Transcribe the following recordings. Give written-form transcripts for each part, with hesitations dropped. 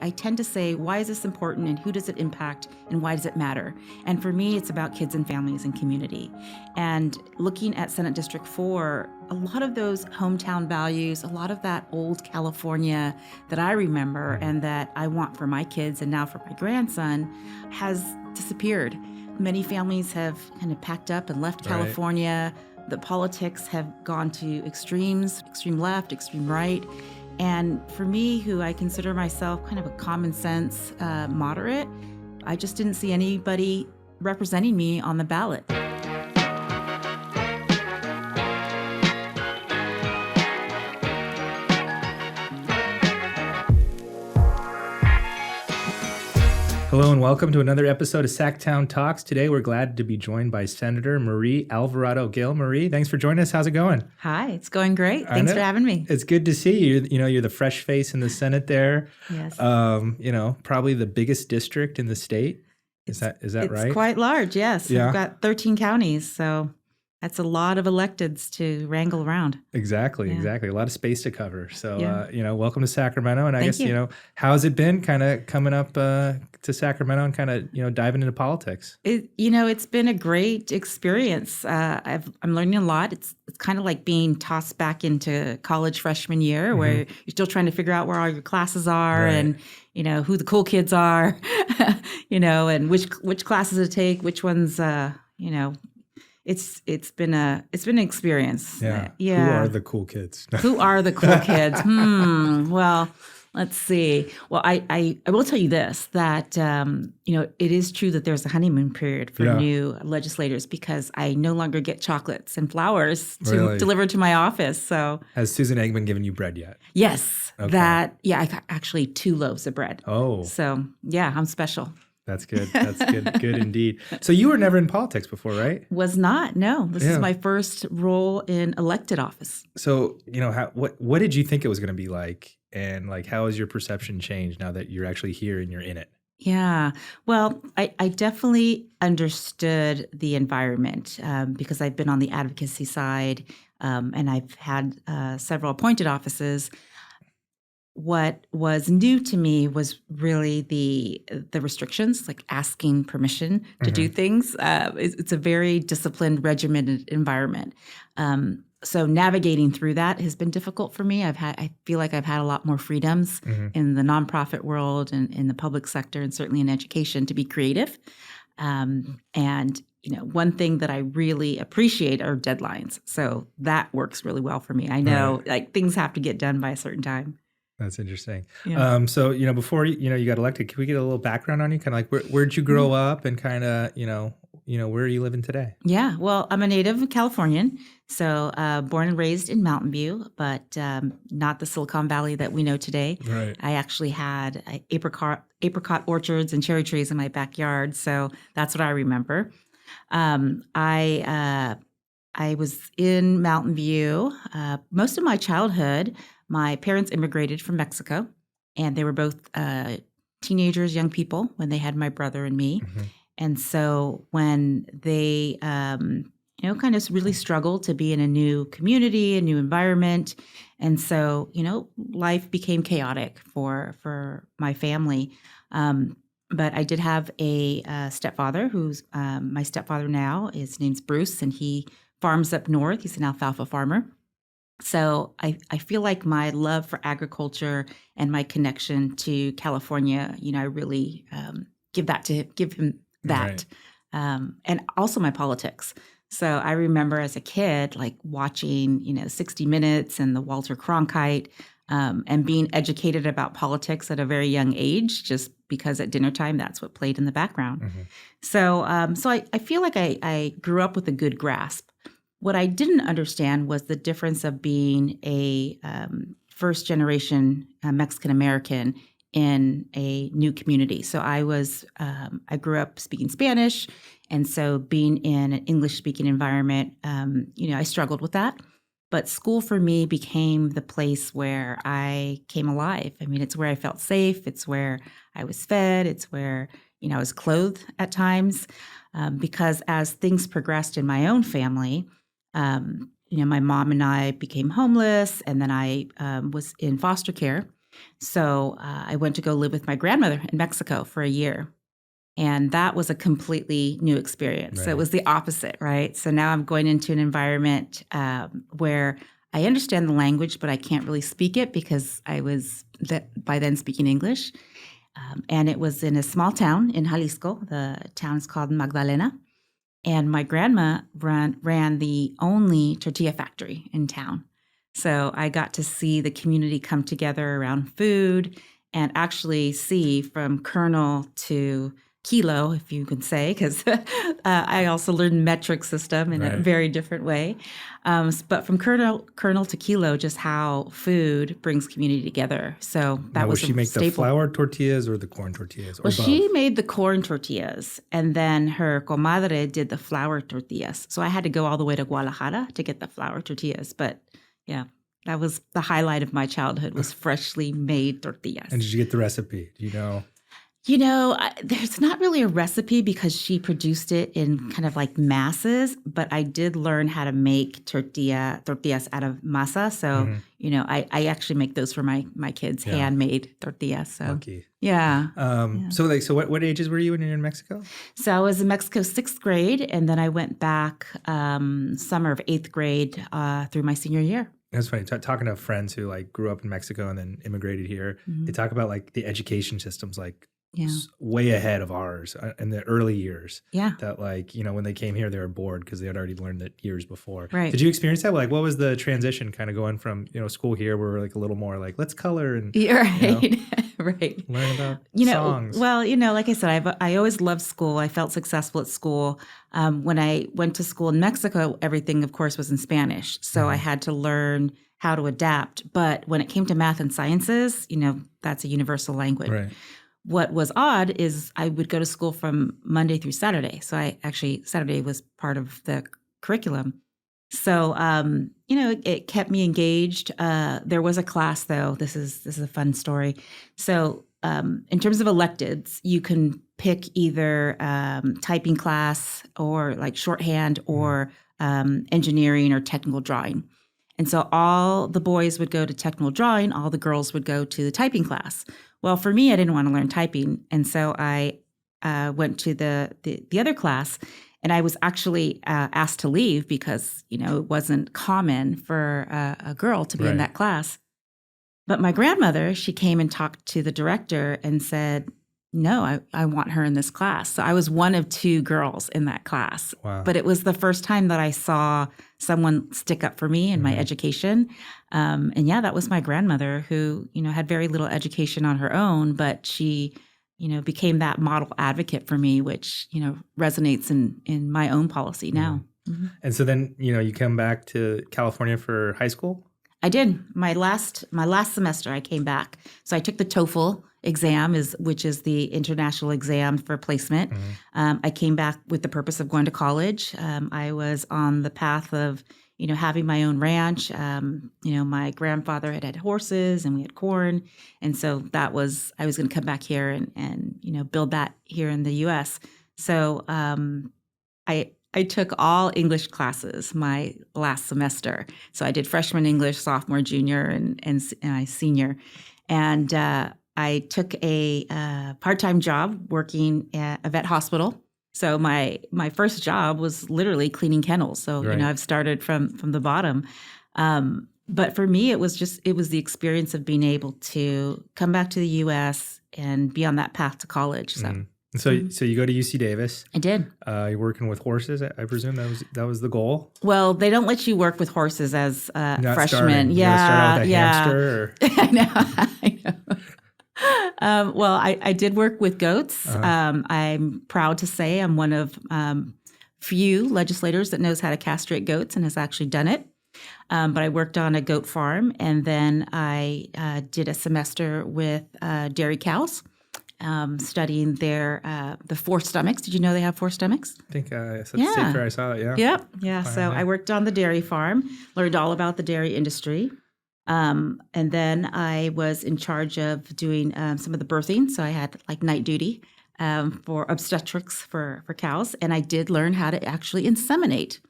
I tend to say, why is this important and who does it impact and why does it matter? And for me, it's about kids and families and community. And looking at Senate District 4, a lot of those hometown values, a lot of that old California that I remember and that I want for my kids and now for my grandson has disappeared. Many families have kind of packed up and left California. The politics have gone to extremes, extreme left, extreme right. And for me, who I consider myself kind of a common sense moderate, I just didn't see anybody representing me on the ballot. Hello and welcome to another episode of Sacktown Talks. Today we're glad to be joined by Senator Marie Alvarado-Gil. Marie, thanks for joining us. How's it going? Hi, it's going great. Thanks for having me. It's good to see you. You know, you're the fresh face in the Senate there. Yes. Probably the biggest district in the state. Is that right? It's quite large, yes. Yeah. We've got 13 counties, so that's a lot of electeds to wrangle around. Exactly. A lot of space to cover. So, welcome to Sacramento. And I Thank guess, you. how's it been kind of coming up to Sacramento and kind of, diving into politics? It's been a great experience. I'm learning a lot. It's kind of like being tossed back into college freshman year where you're still trying to figure out where all your classes are and, who the cool kids are, and which classes to take, which ones, It's been an experience. Yeah. Who are the cool kids? Who are the cool kids? Well, let's see. Well, I will tell you this, that, it is true that there's a honeymoon period for new legislators because I no longer get chocolates and flowers to deliver to my office. So has Susan Eggman given you bread yet? Yes. Okay. I got actually 2 loaves of bread. Oh. So, yeah, I'm special. That's good. That's good. Good indeed. So you were never in politics before, right? Was not. No. This is my first role in elected office. So, what did you think it was going to be like? And how has your perception changed now that you're actually here and you're in it? Yeah. Well, I definitely understood the environment because I've been on the advocacy side and I've had several appointed offices. What was new to me was really the restrictions, like asking permission to do things. It's a very disciplined, regimented environment. So navigating through that has been difficult for me. I feel like I've had a lot more freedoms in the nonprofit world and in the public sector, and certainly in education, to be creative. One thing that I really appreciate are deadlines. So that works really well for me. I know things have to get done by a certain time. That's interesting. Yeah. Before you got elected, can we get a little background on you? Kind of where'd you grow up, and kind of where are you living today? Yeah, well, I'm a native Californian, so born and raised in Mountain View, but not the Silicon Valley that we know today. Right. I actually had apricot orchards and cherry trees in my backyard, so that's what I remember. I was in Mountain View most of my childhood. My parents immigrated from Mexico, and they were both teenagers, young people, when they had my brother and me. And so when they, kind of really struggled to be in a new community, a new environment. And so, life became chaotic for my family. But I did have a stepfather who's my stepfather now. His name's Bruce, and he farms up north. He's an alfalfa farmer. So I feel like my love for agriculture and my connection to California, I really give him that. Right. And also my politics. So I remember as a kid, watching, 60 Minutes and the Walter Cronkite and being educated about politics at a very young age, just because at dinner time, that's what played in the background. So I feel like I grew up with a good grasp. What I didn't understand was the difference of being a first-generation Mexican-American in a new community. So I I grew up speaking Spanish, and so being in an English-speaking environment, I struggled with that. But school for me became the place where I came alive. I mean, it's where I felt safe. It's where I was fed. It's where, I was clothed at times. Because as things progressed in my own family, my mom and I became homeless, and then I was in foster care. So I went to go live with my grandmother in Mexico for a year. And that was a completely new experience. So it Right. was the opposite, right? So now I'm going into an environment where I understand the language, but I can't really speak it because I was by then speaking English. And it was in a small town in Jalisco. The town is called Magdalena. And my grandma ran the only tortilla factory in town. So I got to see the community come together around food and actually see from kernel to kilo, if you could say, because I also learned metric system in a Right. very different way. But from kernel to kilo, just how food brings community together. So that Now, would was she a make the staple. flour tortillas or the corn tortillas, or Well, both? she made the corn tortillas, and then her comadre did the flour tortillas. So I had to go all the way to Guadalajara to get the flour tortillas. But yeah, that was the highlight of my childhood, was freshly made tortillas. And did you get the recipe? Do you know? There's not really a recipe because she produced it in kind of like masses, but I did learn how to make tortillas out of masa. So, I actually make those for my kids, Yeah. handmade tortillas. So, Lucky. yeah. So what ages were you when you were in Mexico? So I was in Mexico 6th grade, and then I went back summer of 8th grade through my senior year. That's funny. Talking to friends who like grew up in Mexico and then immigrated here, they talk about like the education systems like way ahead of ours in the early years. Yeah. That like, when they came here, they were bored because they had already learned it years before. Right. Did you experience that? Like, what was the transition kind of going from, school here where we're like a little more like, let's color and Right. Right. learn about songs? Well, like I said, I always loved school. I felt successful at school. When I went to school in Mexico, everything, of course, was in Spanish. So I had to learn how to adapt. But when it came to math and sciences, that's a universal language. Right. What was odd is I would go to school from Monday through Saturday. So Saturday was part of the curriculum. So, it kept me engaged. There was a class, though. This is a fun story. So, in terms of electives, you can pick either typing class or like shorthand or engineering or technical drawing. And so all the boys would go to technical drawing, all the girls would go to the typing class. Well, for me, I didn't want to learn typing. And so I went to the other class, and I was actually asked to leave because, it wasn't common for a girl to be in that class. But my grandmother, she came and talked to the director and said, no, I want her in this class. So I was one of 2 girls in that class. Wow. But it was the first time that I saw someone stick up for me in my education. And that was my grandmother who, had very little education on her own, but she, became that model advocate for me, which, resonates in my own policy now. Mm-hmm. And so then, you come back to California for high school? I did. My last semester, I came back. So I took the TOEFL exam, which is the international exam for placement. I came back with the purpose of going to college. I was on the path of, having my own ranch. My grandfather had horses and we had corn. And so I was going to come back here and build that here in the U.S. So I took all English classes my last semester. So I did freshman English, sophomore, junior, and senior. And I took a part-time job working at a vet hospital. So my first job was literally cleaning kennels. So, I've started from the bottom. But for me, it was the experience of being able to come back to the U.S. and be on that path to college. So. So you go to UC Davis. I did. You're working with horses. I presume that was the goal. Well, they don't let you work with horses as a freshman. Starting. Yeah, start out with a hamster. Or... I know. Well, I did work with goats. I'm proud to say I'm one of few legislators that knows how to castrate goats and has actually done it. But I worked on a goat farm, and then I did a semester with dairy cows. Studying the 4 stomachs. Did you know they have 4 stomachs? I think at the state fair I saw it, yeah. Yep. Yeah. So I worked on the dairy farm, learned all about the dairy industry. And then I was in charge of doing some of the birthing. So I had like night duty for obstetrics for cows. And I did learn how to actually inseminate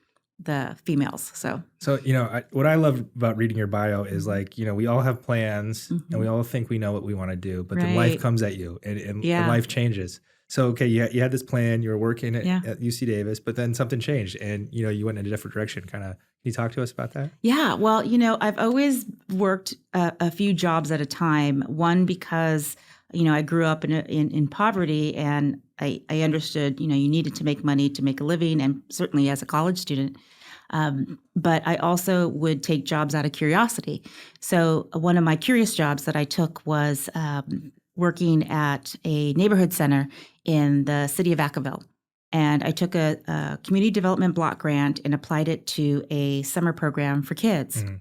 the females. So what I love about reading your bio is like, we all have plans and we all think we know what we want to do, but then life comes at you and life changes. So, okay, you had this plan, you were working at UC Davis, but then something changed and, you went in a different direction. Kind of, can you talk to us about that? Yeah, well, I've always worked a few jobs at a time. One, because, I grew up in poverty and I understood, you needed to make money to make a living, and certainly as a college student. But I also would take jobs out of curiosity. So one of my curious jobs that I took was working at a neighborhood center in the city of Vacaville. And I took a community development block grant and applied it to a summer program for kids. Mm-hmm.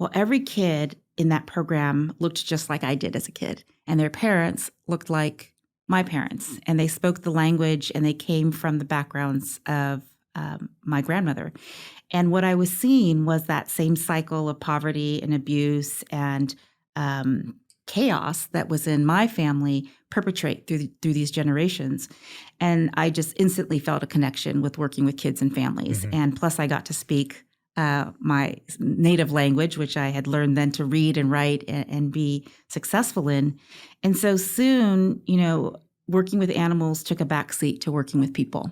Well, every kid in that program looked just like I did as a kid. And their parents looked like my parents. And they spoke the language and they came from the backgrounds of my grandmother. And what I was seeing was that same cycle of poverty and abuse and chaos that was in my family perpetrate through these generations. And I just instantly felt a connection with working with kids and families. Mm-hmm. And plus I got to speak my native language, which I had learned then to read and write and be successful in. And so soon, working with animals took a backseat to working with people.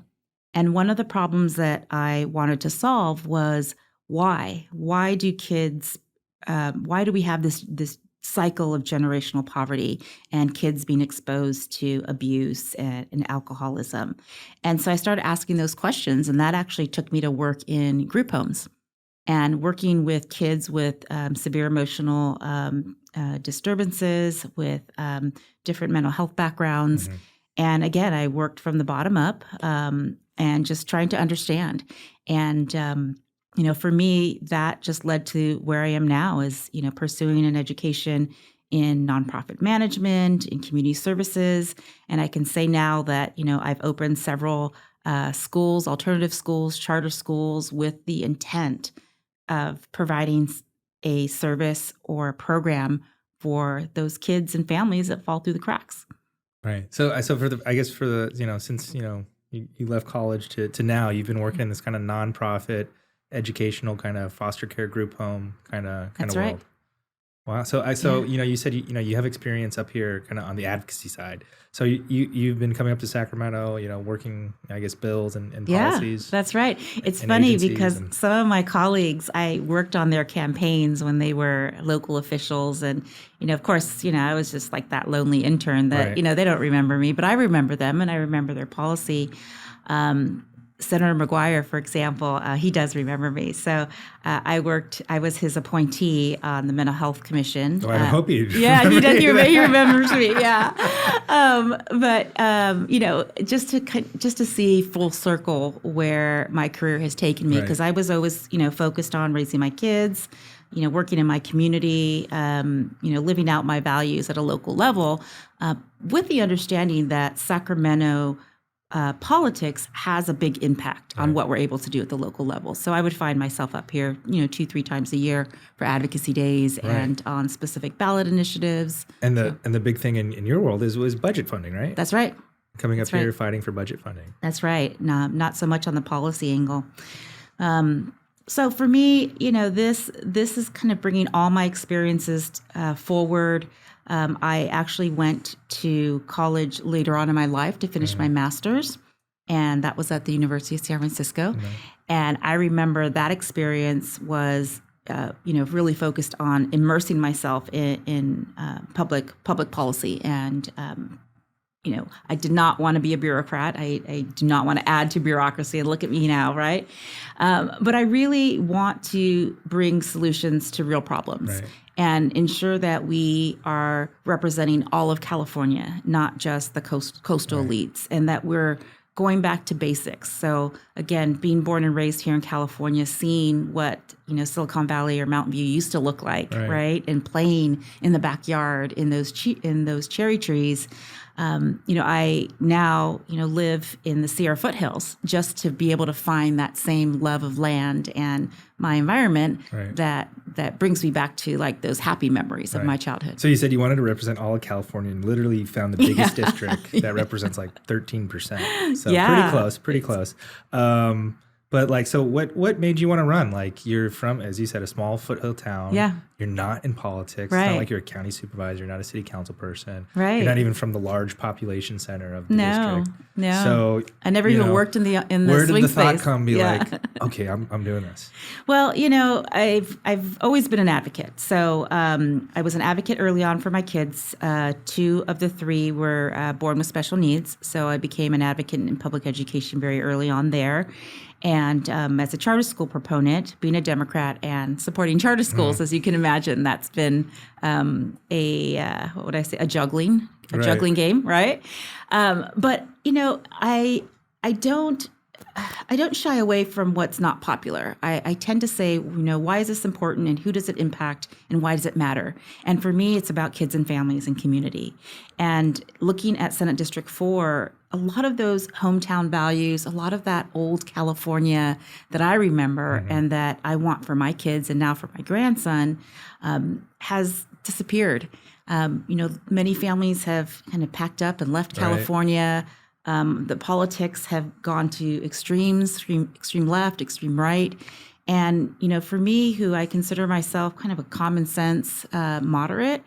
And one of the problems that I wanted to solve was why? Why do kids, why do we have this cycle of generational poverty and kids being exposed to abuse and alcoholism? And so I started asking those questions, and that actually took me to work in group homes and working with kids with severe emotional disturbances, with different mental health backgrounds. Mm-hmm. And again, I worked from the bottom up and just trying to understand. And for me, that just led to where I am now is, pursuing an education in nonprofit management, in community services. And I can say now that, I've opened several schools, alternative schools, charter schools, with the intent of providing a service or a program for those kids and families that fall through the cracks. Right. So since, you left college to now, you've been working in this kind of nonprofit educational kind of foster care group home kind of That's world. Right. Wow. You said you have experience up here kind of on the advocacy side. So you've been coming up to Sacramento, working, I guess, bills and policies. Yeah, that's right. It's funny because some of my colleagues, I worked on their campaigns when they were local officials. And, of course, I was just like that lonely intern that, they don't remember me, but I remember them and I remember their policy. Senator McGuire, for example, he does remember me. So I was his appointee on the Mental Health Commission. Oh, I hope he yeah, he does. He remembers me. Yeah. Just to see full circle where my career has taken me, because I was always, focused on raising my kids, working in my community, living out my values at a local level, with the understanding that Sacramento politics has a big impact on what we're able to do at the local level. So I would find myself up here, 2-3 times a year for advocacy days and on specific ballot initiatives. And the big thing in your world was budget funding, right? That's right. Coming up here, fighting for budget funding. That's right. No, not so much on the policy angle. So for me, this is kind of bringing all my experiences forward. I actually went to college later on in my life to finish my master's, and that was at the University of San Francisco. Mm-hmm. And I remember that experience was, really focused on immersing myself in public policy. And, I did not want to be a bureaucrat. I do not want to add to bureaucracy, and look at me now, right? But I really want to bring solutions to real problems. Right. And ensure that we are representing all of California, not just the coastal elites, and that we're going back to basics. So again, being born and raised here in California, seeing what Silicon Valley or Mountain View used to look like, right? And playing in the backyard in those cherry trees. I now live in the Sierra foothills just to be able to find that same love of land and my environment that brings me back to like those happy memories of my childhood. So you said you wanted to represent all of California, and literally found the biggest district that represents like 13%. So pretty close. But like, so what made you want to run? Like, you're from, as you said, a small foothill town. Yeah. You're not in politics. Right. It's not like you're a county supervisor. You're not a city council person. Right. You're not even from the large population center of the district. No. So I never even worked in the swing space. Where did the thought come? Be like, okay, I'm doing this. Well, I've always been an advocate. So I was an advocate early on for my kids. 2 of the 3 were born with special needs. So I became an advocate in public education very early on there. And as a charter school proponent, being a Democrat and supporting charter schools, as you can imagine, that's been a juggling game, right? But I don't shy away from what's not popular. I tend to say, why is this important and who does it impact and why does it matter? And for me, it's about kids and families and community. And looking at Senate District 4, a lot of those hometown values, a lot of that old California that I remember and that I want for my kids and now for my grandson has disappeared. Many families have kind of packed up and left California. The politics have gone to extremes, extreme left, extreme right. And, for me, who I consider myself kind of a common sense moderate,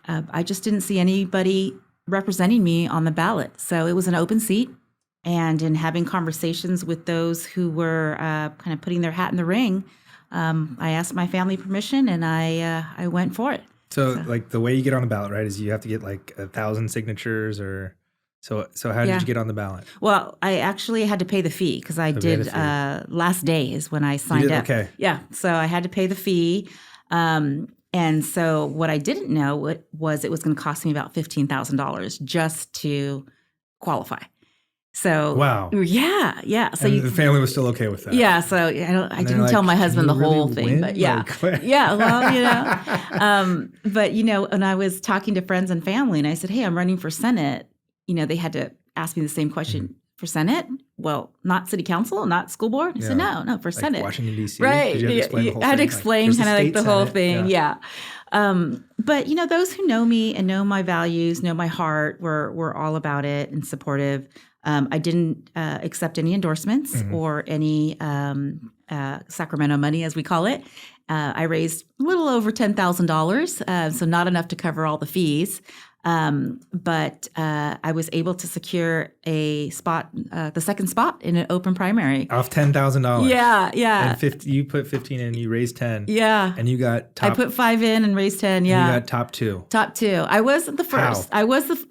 I just didn't see anybody representing me on the ballot. So it was an open seat. And in having conversations with those who were kind of putting their hat in the ring, I asked my family permission and I went for it. So like the way you get on the ballot, right, is you have to get like 1,000 signatures or... So how did you get on the ballot? Well, I actually had to pay the fee because I did last day is when I signed up. Okay. Yeah. So I had to pay the fee. And so what I didn't know was it was going to cost me about $15,000 just to qualify. So wow. Yeah. So the family was still okay with that. Yeah. So I didn't tell my husband the whole thing, but yeah. Yeah. Well, but when I was talking to friends and family and I said, hey, I'm running for Senate, they had to ask me the same question. For Senate? Well, not city council, not school board? I said, no, for Senate. Washington, D.C.? Right. Did you have to explain the whole thing? I had to explain kind of like the whole Senate. thing. Yeah. But, those who know me and know my values, know my heart, were all about it and supportive. I didn't accept any endorsements or any Sacramento money, as we call it. I raised a little over $10,000, so not enough to cover all the fees. But I was able to secure a spot, the second spot in an open primary. Off $10,000. Yeah. And you put 15 in, you raised 10. Yeah. And you got top. I put 5 in and raised 10. Yeah. And you got top 2. Top 2. I wasn't the first. How?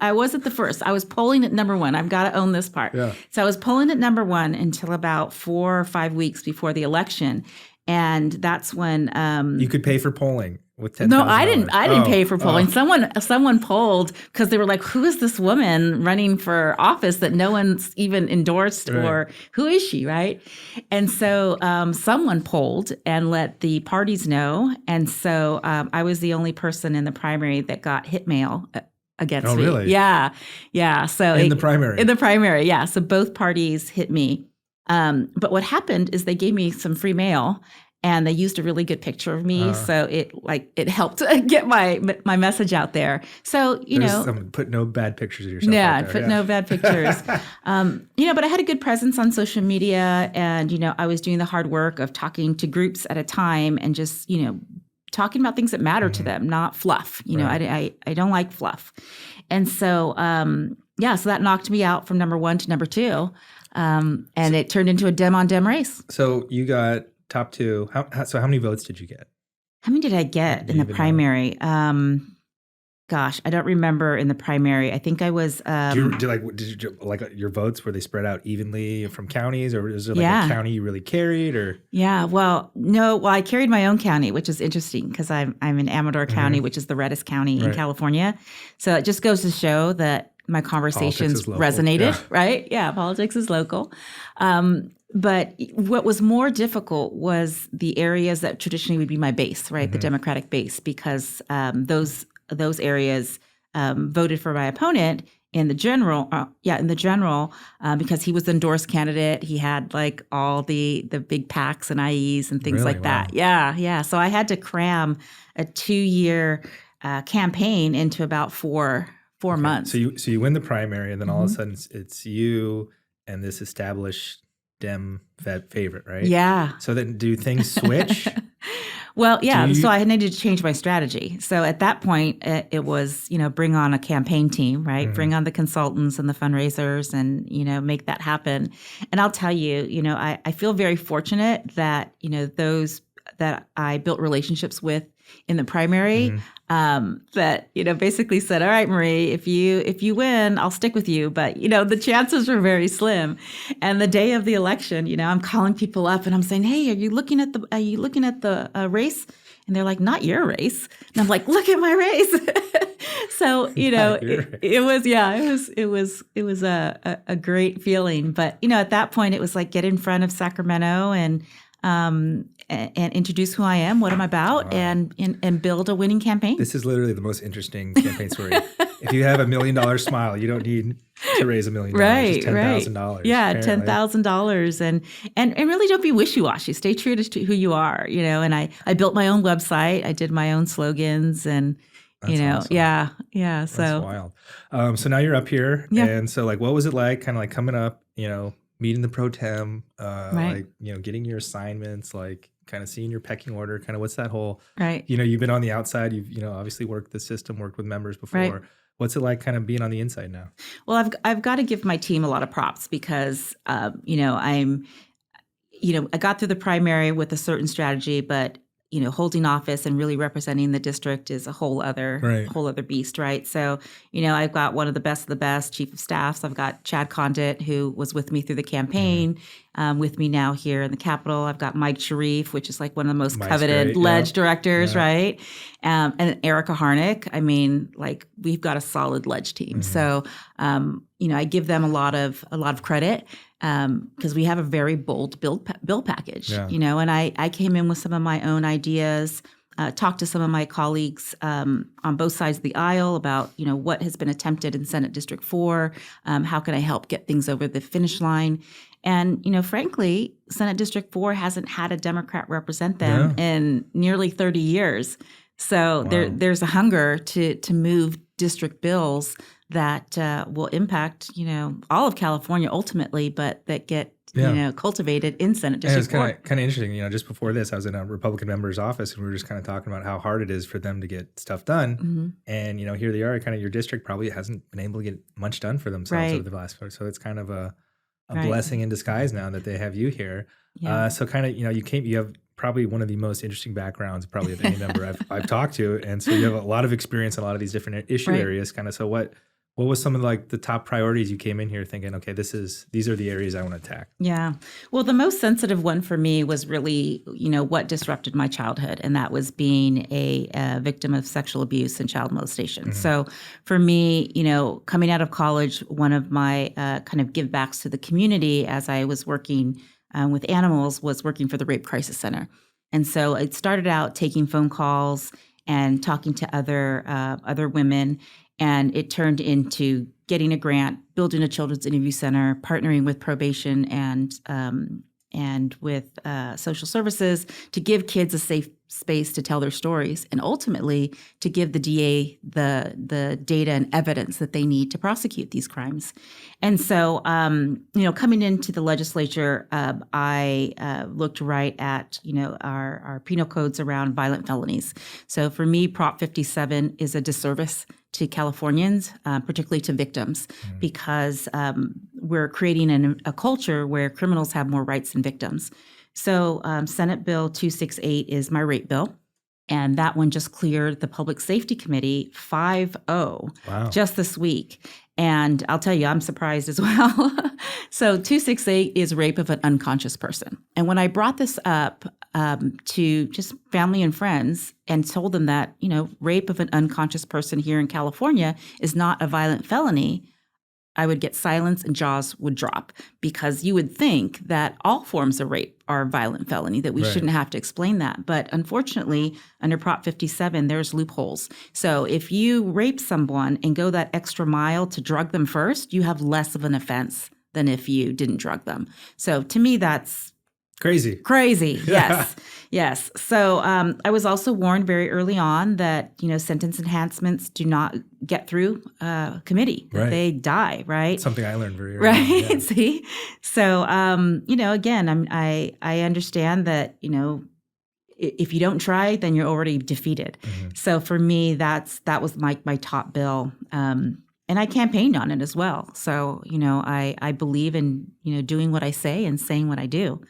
I wasn't the first. I was polling at number 1. I've got to own this part. Yeah. So I was polling at number 1 until about 4 or 5 weeks before the election. And that's when you could pay for polling with $10,000. No, I didn't pay for polling. Someone polled because they were like, "Who is this woman running for office that no one's even endorsed, or who is she?" Right? And so someone polled and let the parties know, and so I was the only person in the primary that got hit mail against me. Really? Yeah. So in the primary, yeah. So both parties hit me. But what happened is they gave me some free mail and they used a really good picture of me. So it helped get my message out there. So, put no bad pictures of yourself. Yeah, no bad pictures. But I had a good presence on social media and, I was doing the hard work of talking to groups at a time and just, talking about things that matter to them, not fluff. I don't like fluff. And so, so that knocked me out from number 1 to number 2. And it turned into a dem-on-dem race. So you got top 2. So how many votes did you get? How many did I get in the primary? Gosh, I don't remember in the primary. I think I was. Did your votes, were they spread out evenly from counties, or was there a county you really carried? Or well, no. Well, I carried my own county, which is interesting because I'm in Amador County, which is the reddest county in California. So it just goes to show that my conversations resonated, right? Yeah, politics is local. But what was more difficult was the areas that traditionally would be my base, right? The Democratic base, because those areas voted for my opponent in the general, because he was the endorsed candidate. He had like all the big PACs and IEs and things like that. Wow. Yeah. So I had to cram a 2-year campaign into about four months. So you win the primary, and then all of a sudden it's you and this established Dem favorite, right? Yeah. So then do things switch? Well, yeah. So I needed to change my strategy. So at that point, it was, bring on a campaign team, right? Mm-hmm. Bring on the consultants and the fundraisers and, make that happen. And I'll tell you, I feel very fortunate that, those that I built relationships with in the primary, that, basically said, all right, Marie, if you win, I'll stick with you. But, the chances were very slim. And the day of the election, I'm calling people up and I'm saying, hey, are you looking at the race? And they're like, not your race. And I'm like, look at my race. So, it was a great feeling. But, at that point, it was like get in front of Sacramento and introduce who I am, what I'm about, and build a winning campaign. This is literally the most interesting campaign story. If you have $1 million smile, you don't need to raise $1 million. Right, $10,000. Yeah, $10,000, and really don't be wishy-washy. Stay true to who you are. And I built my own website. I did my own slogans, and That's awesome. yeah. So that's wild. So now you're up here, and so like, what was it like? Kind of like coming up, meeting the pro tem, like, getting your assignments, like kind of seeing your pecking order, kind of what's that whole, you've been on the outside, you've, obviously worked the system, worked with members before. Right. What's it like kind of being on the inside now? Well, I've got to give my team a lot of props because, I got through the primary with a certain strategy, but holding office and really representing the district is a whole other beast, right? So, I've got one of the best chief of staffs. I've got Chad Condit, who was with me through the campaign, with me now here in the Capitol. I've got Mike Sharif, which is like one of the most coveted ledge directors, right? And Erica Harnick. I mean, like we've got a solid ledge team. So, I give them a lot of credit. Because we have a very bold bill package, and I came in with some of my own ideas, talked to some of my colleagues on both sides of the aisle about, what has been attempted in Senate District 4, how can I help get things over the finish line? And, frankly, Senate District 4 hasn't had a Democrat represent them in nearly 30 years. So there's a hunger to move district bills that will impact, all of California ultimately, but that get, cultivated in Senate District 4. It's kind of interesting. Just before this, I was in a Republican member's office and we were just kind of talking about how hard it is for them to get stuff done. And, here they are, kind of your district probably hasn't been able to get much done for themselves over the last year. So it's kind of a blessing in disguise now that they have you here. So kind of, you have probably one of the most interesting backgrounds probably of any member I've talked to. And so you have a lot of experience in a lot of these different issue areas kind of. So what was some of like the top priorities you came in here thinking, okay, these are the areas I want to attack? Yeah. Well, the most sensitive one for me was really, what disrupted my childhood. And that was being a victim of sexual abuse and child molestation. So for me, coming out of college, one of my kind of give backs to the community as I was working with animals was working for the Rape Crisis Center. And so it started out taking phone calls and talking to other women. And it turned into getting a grant, building a children's interview center, partnering with probation and with social services to give kids a safe space to tell their stories, and ultimately to give the DA the data and evidence that they need to prosecute these crimes. And so, coming into the legislature, I looked right at, our penal codes around violent felonies. So for me, Prop 57 is a disservice to Californians, particularly to victims, because we're creating a culture where criminals have more rights than victims. So Senate Bill 268 is my rape bill, and that one just cleared the Public Safety Committee 5-0 just this week. And I'll tell you, I'm surprised as well. So 268 is rape of an unconscious person. And when I brought this up to just family and friends and told them that, rape of an unconscious person here in California is not a violent felony, I would get silence and jaws would drop, because you would think that all forms of rape are a violent felony, that we shouldn't have to explain that. But unfortunately, under Prop 57, there's loopholes. So if you rape someone and go that extra mile to drug them first, you have less of an offense than if you didn't drug them. So to me, that's Crazy. Yes. Yes. So I was also warned very early on that, sentence enhancements do not get through committee, that they die, right? Something I learned very early on. Yeah. See? So, again, I understand that, if you don't try, then you're already defeated. Mm-hmm. So for me, that was my top bill. And I campaigned on it as well. So, I believe in, doing what I say and saying what I do.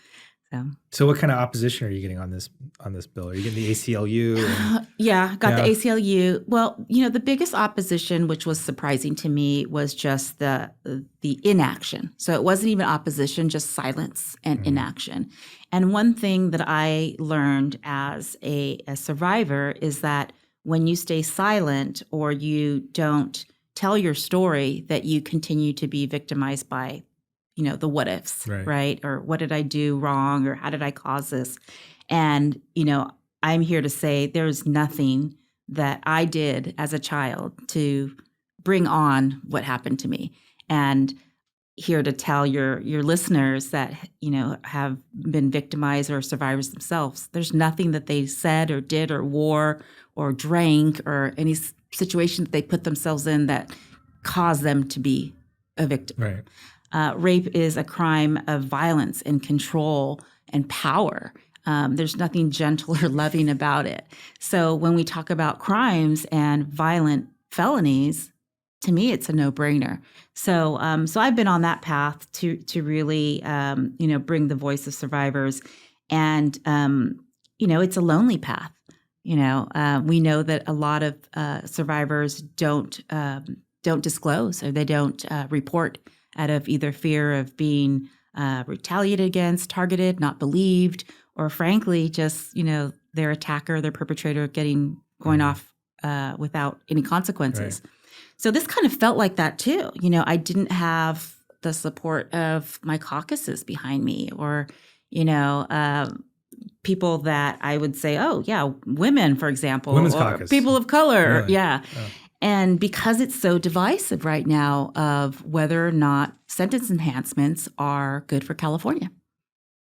So what kind of opposition are you getting on this bill? Are you getting the ACLU? Yeah, got the ACLU. Well, the biggest opposition, which was surprising to me, was just the inaction. So it wasn't even opposition, just silence and inaction. And one thing that I learned as a survivor is that when you stay silent or you don't tell your story, that you continue to be victimized by the what ifs, right? Or what did I do wrong? Or how did I cause this? And, I'm here to say there's nothing that I did as a child to bring on what happened to me. And here to tell your listeners that, have been victimized or survivors themselves, there's nothing that they said or did or wore or drank or any situation that they put themselves in that caused them to be a victim. Right. Rape is a crime of violence and control and power. There's nothing gentle or loving about it. So when we talk about crimes and violent felonies, to me, it's a no-brainer. So I've been on that path to really, bring the voice of survivors. And, it's a lonely path. We know that a lot of survivors don't disclose or they don't report out of either fear of being retaliated against, targeted, not believed, or frankly, just, their attacker, their perpetrator going off without any consequences. Right. So this kind of felt like that too. I didn't have the support of my caucuses behind me or, people that I would say, oh, yeah, women, for example, Women's or caucus. People of color. Really? Yeah. Oh. And because it's so divisive right now of whether or not sentence enhancements are good for California.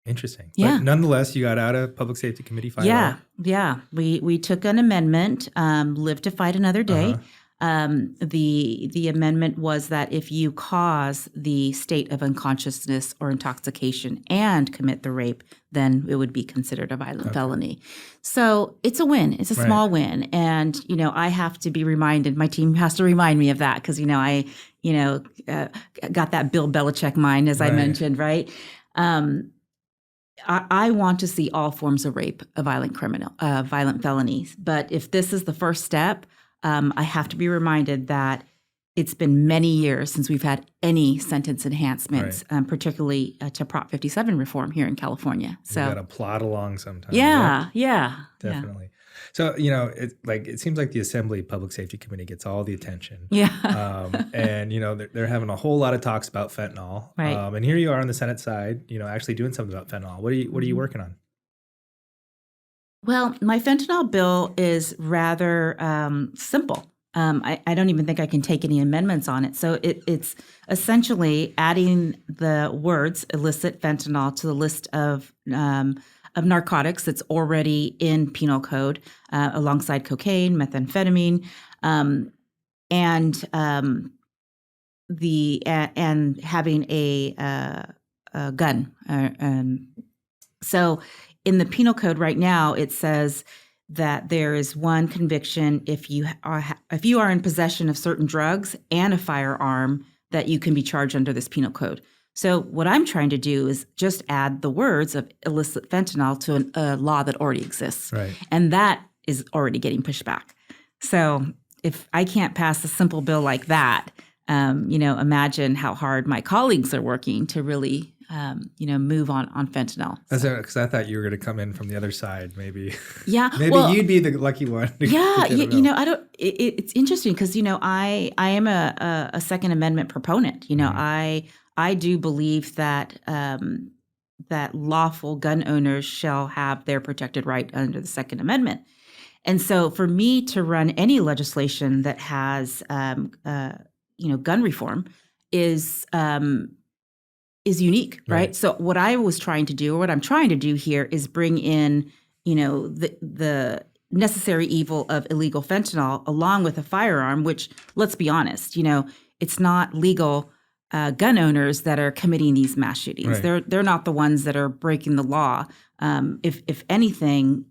Interesting. Yeah. But nonetheless, you got out of Public Safety Committee finally. Yeah. We took an amendment, Live to Fight Another Day. Uh-huh. The amendment was that if you cause the state of unconsciousness or intoxication and commit the rape, then it would be considered a violent felony. So it's a win. It's a small win. And, I have to be reminded, my team has to remind me of that because, I got that Bill Belichick mind, as I mentioned, right? I want to see all forms of rape a violent felonies. But if this is the first step, I have to be reminded that it's been many years since we've had any sentence enhancements, particularly to Prop 57 reform here in California. So you got to plod along sometimes. Yeah. Definitely. So, it seems like the Assembly Public Safety Committee gets all the attention. Yeah. And, they're having a whole lot of talks about fentanyl. Right. And here you are on the Senate side, actually doing something about fentanyl. What are you working on? Well, my fentanyl bill is rather simple. I don't even think I can take any amendments on it. So it's essentially adding the words illicit fentanyl to the list of narcotics that's already in penal code, alongside cocaine, methamphetamine, and having a gun. So in the penal code right now, it says that there is one conviction if you are in possession of certain drugs and a firearm that you can be charged under this penal code. So what I'm trying to do is just add the words of illicit fentanyl to a law that already exists. Right. And that is already getting pushed back. So if I can't pass a simple bill like that, imagine how hard my colleagues are working to really move on fentanyl. Because I thought you were going to come in from the other side, maybe. Yeah. Maybe you'd be the lucky one. I don't. It's interesting because I am a Second Amendment proponent. I do believe that that lawful gun owners shall have their protected right under the Second Amendment. And so for me to run any legislation that has gun reform is is unique, right? So what I was trying to do, or what I'm trying to do here, is bring in, the necessary evil of illegal fentanyl along with a firearm, which, let's be honest, it's not legal gun owners that are committing these mass shootings. Right. They're not the ones that are breaking the law. If anything,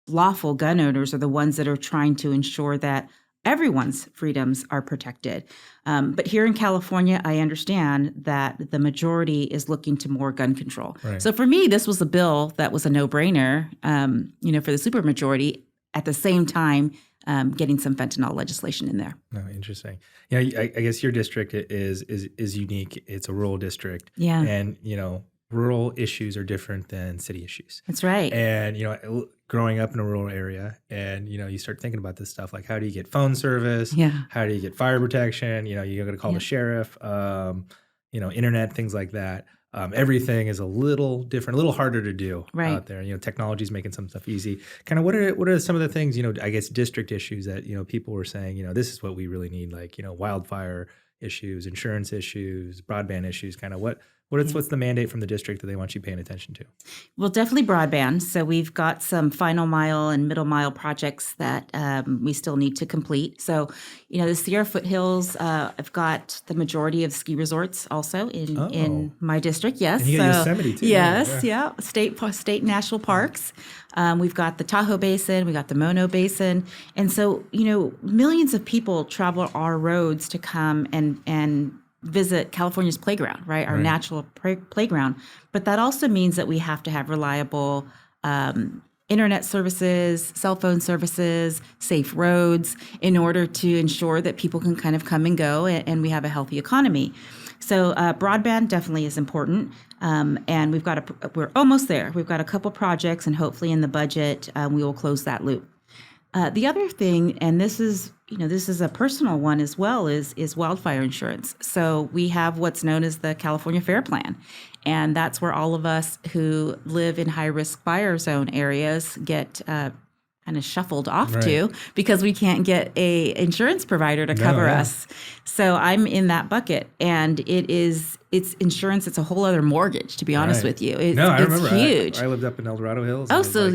lawful gun owners are the ones that are trying to ensure that everyone's freedoms are protected. But here in California, I understand that the majority is looking to more gun control. Right. So for me, this was a bill that was a no-brainer, for the supermajority. At the same time, getting some fentanyl legislation in there. Oh, interesting. I guess your district is unique. It's a rural district. Yeah. And, rural issues are different than city issues. That's right. And, growing up in a rural area and, you start thinking about this stuff, like how do you get phone service? Yeah. How do you get fire protection? You're going to call the sheriff, internet, things like that. Everything is a little different, a little harder to do out there. Technology's making some stuff easy. Kind of what are some of the things, I guess district issues that, people were saying, this is what we really need, like, wildfire issues, insurance issues, broadband issues, kind of what's the mandate from the district that they want you paying attention to? Well, definitely broadband. So we've got some final mile and middle mile projects that we still need to complete. So, the Sierra Foothills, I've got the majority of ski resorts also in my district. Yes. And you got Yosemite too. Yes. Yeah. State national parks. We've got the Tahoe Basin. We got the Mono Basin. And so, millions of people travel our roads to come and visit California's playground, right? Our natural playground. But that also means that we have to have reliable internet services, cell phone services, safe roads in order to ensure that people can kind of come and go and we have a healthy economy. So broadband definitely is important. And we're almost there. We've got a couple projects and hopefully in the budget, we will close that loop. The other thing, and this is a personal one as well, is wildfire insurance. So we have what's known as the California Fair Plan, and that's where all of us who live in high-risk fire zone areas get kind of shuffled off to because we can't get a insurance provider to cover us. So I'm in that bucket, and it's insurance. It's a whole other mortgage, to be honest with you. I remember. It's huge. I lived up in El Dorado Hills. Oh, so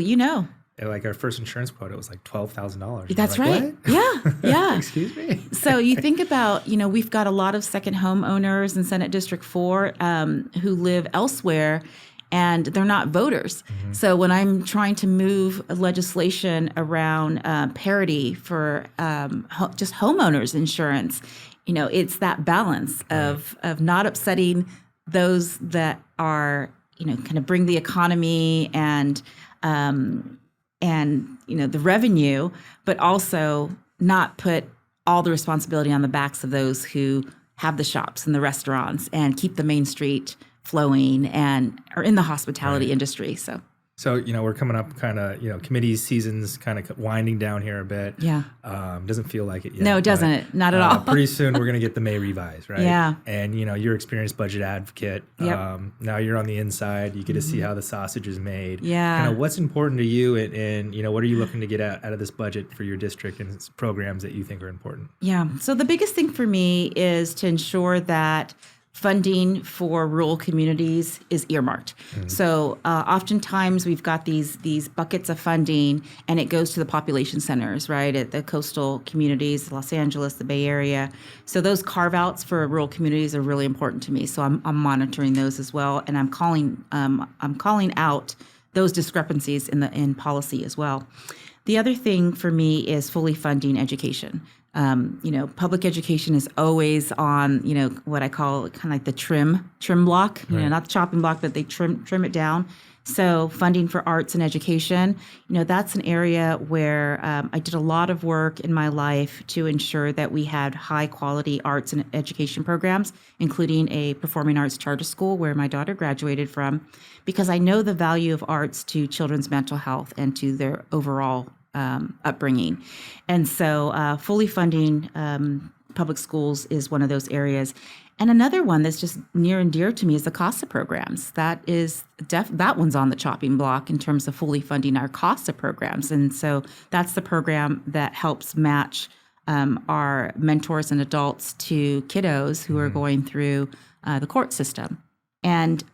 like our first insurance quote, it was like $12,000. That's like, right. What? Yeah. Excuse me. So you think about, we've got a lot of second home owners in Senate District 4 who live elsewhere and they're not voters. Mm-hmm. So when I'm trying to move legislation around parity for just homeowners insurance, it's that balance of not upsetting those that are, kind of bring the economy and the revenue, but also not put all the responsibility on the backs of those who have the shops and the restaurants and keep the main street flowing and are in the hospitality industry. So, we're coming up kind of, committee season's kind of winding down here a bit. Yeah. Doesn't feel like it yet. No, it doesn't. Not at all. Pretty soon we're going to get the May revise, right? Yeah. And, you're experienced budget advocate. Yep. Now you're on the inside. You get to see how the sausage is made. Yeah. Kind of what's important to you and what are you looking to get out of this budget for your district and programs that you think are important? Yeah. So the biggest thing for me is to ensure that funding for rural communities is earmarked. Mm-hmm. So oftentimes we've got these buckets of funding and it goes to the population centers, right, at the coastal communities, Los Angeles, the Bay Area. So those carve-outs for rural communities are really important to me. So I'm monitoring those as well, and I'm calling out those discrepancies in policy as well. The other thing for me is fully funding education. Public education is always on, what I call kind of like the trim block, not the chopping block, but they trim it down. So funding for arts and education, that's an area where I did a lot of work in my life to ensure that we had high quality arts and education programs, including a performing arts charter school where my daughter graduated from, because I know the value of arts to children's mental health and to their overall upbringing. And so fully funding public schools is one of those areas. And another one that's just near and dear to me is the CASA programs. That one's on the chopping block in terms of fully funding our CASA programs. And so that's the program that helps match our mentors and adults to kiddos who are going through the court system. And,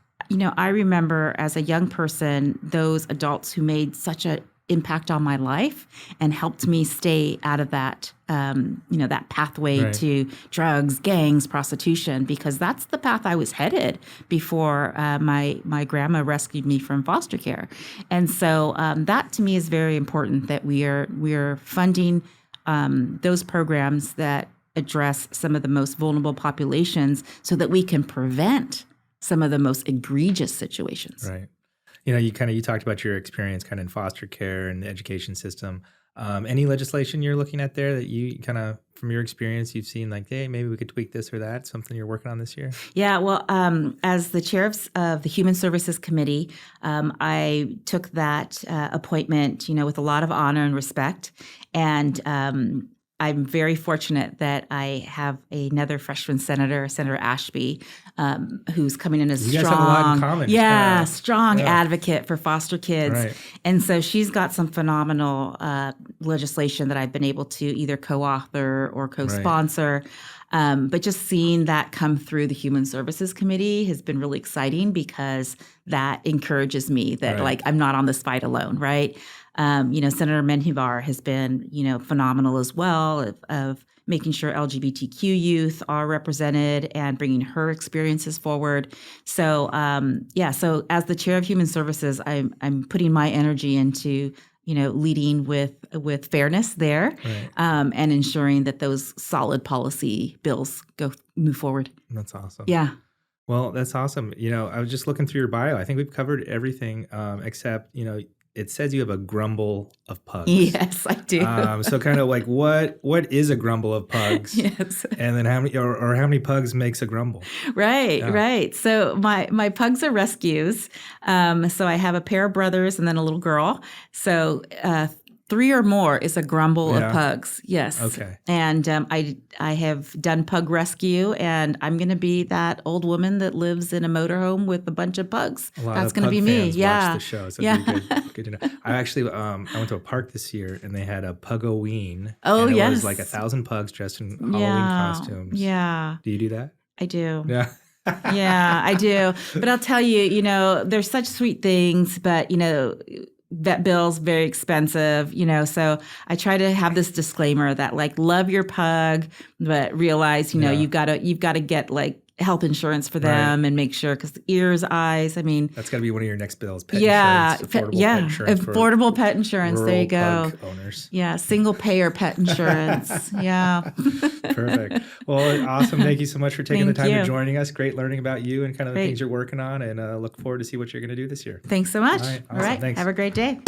I remember as a young person, those adults who made such an impact on my life and helped me stay out of that, that pathway to drugs, gangs, prostitution, because that's the path I was headed before my grandma rescued me from foster care. And so that to me is very important, that we are funding those programs that address some of the most vulnerable populations so that we can prevent some of the most egregious situations. Right. You talked about your experience kind of in foster care and the education system. Any legislation you're looking at there that you kind of, from your experience, you've seen like, hey, maybe we could tweak this or that, something you're working on this year? Yeah, well, as the chair of the Human Services Committee, I took that appointment, with a lot of honor and respect. And I'm very fortunate that I have another freshman senator, Senator Ashby, who's coming in as you guys have a lot in common. Strong advocate for foster kids. Right. And so she's got some phenomenal legislation that I've been able to either co-author or co-sponsor. But just seeing that come through the Human Services Committee has been really exciting, because that encourages me that I'm not on this fight alone, right? Senator Menjivar has been, phenomenal as well of making sure LGBTQ youth are represented and bringing her experiences forward. So, so as the chair of Human Services, I'm putting my energy into, leading with fairness there, and ensuring that those solid policy bills move forward. That's awesome. Yeah. Well, that's awesome. I was just looking through your bio. I think we've covered everything except, it says you have a grumble of pugs. Yes, I do. So kind of like what is a grumble of pugs? Yes. And then how many pugs makes a grumble? Right. So my pugs are rescues. So I have a pair of brothers and then a little girl. So 3 or more is a grumble of pugs. Yes. Okay. And I have done pug rescue, and I'm going to be that old woman that lives in a motorhome with a bunch of pugs. That's going to be me. Watch the show. So good to know. I actually I went to a park this year, and they had a Pug-O-ween. Oh, and it yes. was like 1,000 pugs dressed in Halloween costumes. Yeah. Do you do that? I do. Yeah. Yeah, I do. But I'll tell you, there's such sweet things, but, vet bills very expensive, so I try to have this disclaimer that love your pug, but realize you've got to get health insurance for them and make sure, because ears, eyes, that's got to be one of your next bills. Pet insurance, affordable pet insurance. There you go. Pug owners. Yeah, single payer pet insurance. Yeah. Perfect. Well, awesome. Thank you so much for taking the time to joining us. Great learning about you and kind of the things you're working on, and look forward to see what you're going to do this year. Thanks so much. All right. Awesome. All right. Thanks. Have a great day.